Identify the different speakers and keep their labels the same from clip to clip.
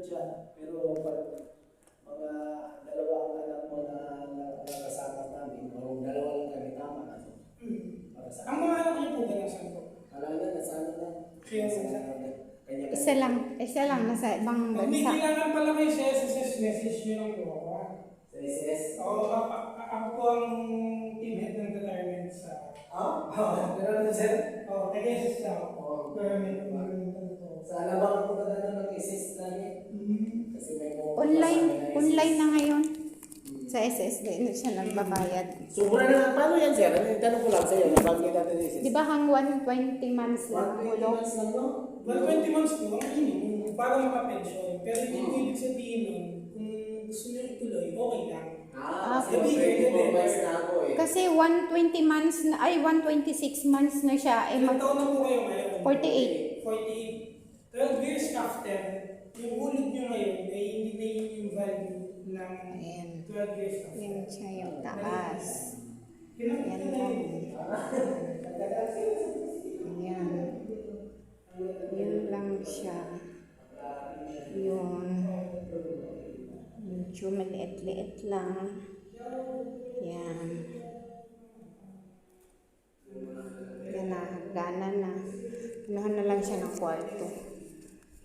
Speaker 1: siya. Pero pag mga dalawa ang anak mo na nakasama namin, o dalawa lang kami tama na. Para sa
Speaker 2: Ang mga anak niyo po ba nasa po?
Speaker 1: wala na, nasa ano na. Kanya-kanya.
Speaker 3: Isa lang nasa ibang
Speaker 2: Kung may
Speaker 3: bansa.
Speaker 2: kailangan pala kayo sa SSS, message nyo lang po ako.
Speaker 1: Sa SS?
Speaker 2: Oo, ako po ang team head ng retirement sa...
Speaker 1: Meron na sir?
Speaker 2: Oo, taga-SS lang ako. Government.
Speaker 1: Sa alabang ako na ng SS lagi. Kasi may
Speaker 3: Online na ngayon. Sa SSD na siya nagbabayad.
Speaker 1: Sobra na, paano yan sir? Tanong ko lang sa'yo, bakit natin SS?
Speaker 3: Di ba hang 120 months lang
Speaker 1: 120
Speaker 3: hulog?
Speaker 1: months lang, no?
Speaker 2: 120 months po ang minimum para makapension. Pero hindi po ibig sabihin nun, kung gusto nyo ituloy, okay lang.
Speaker 1: Kasi 24 months na ako eh.
Speaker 3: Kasi 120 months na, ay 126 months na siya.
Speaker 2: Ilang taon na po kayo ngayon?
Speaker 3: 48.
Speaker 2: 48. 12 years after, yung ulit nyo ngayon ay hindi na yun yung value ng
Speaker 3: Ayan.
Speaker 2: 12 years after.
Speaker 3: Yan siya yung taas.
Speaker 2: Yan
Speaker 3: Yan
Speaker 2: na
Speaker 3: lang.
Speaker 2: yun.
Speaker 3: Ayan. Yun lang siya. Yun. Medyo maliit-liit lang. Yan. Yan na. Gana na. Kinuha na lang siya ng kwarto.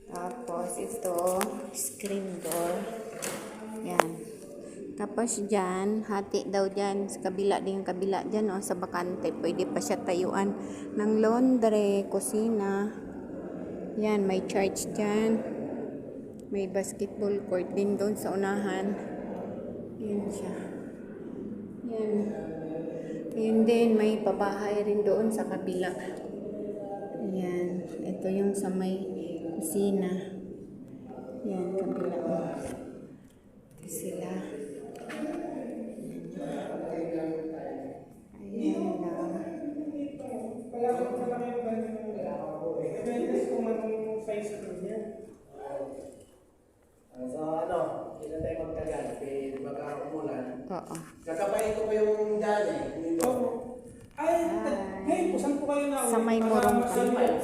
Speaker 3: Tapos ito, screen door. Yan. Tapos dyan, hati daw dyan. Sa kabila din, kabila dyan, oh, sa bakante. Pwede pa siya tayuan ng laundry, kusina. Yan, may charge dyan. May basketball court din doon sa unahan. Yan siya. Yan. Yun din, may pabahay rin doon sa kabila. Yan. Ito yung sa may kusina. Yan, kabila. Ito sila. Ayan lang.
Speaker 2: Palakot na lang yung value ng depende kung anong size ko niya.
Speaker 1: So ano, hindi tayo magtagal. Baka umulan.
Speaker 3: Oo.
Speaker 1: Kakapain ko pa yung dyan eh.
Speaker 2: Oo. Ay, ngayon po, saan po kayo na?
Speaker 3: Sa may
Speaker 2: Para
Speaker 3: Morong
Speaker 2: masabi-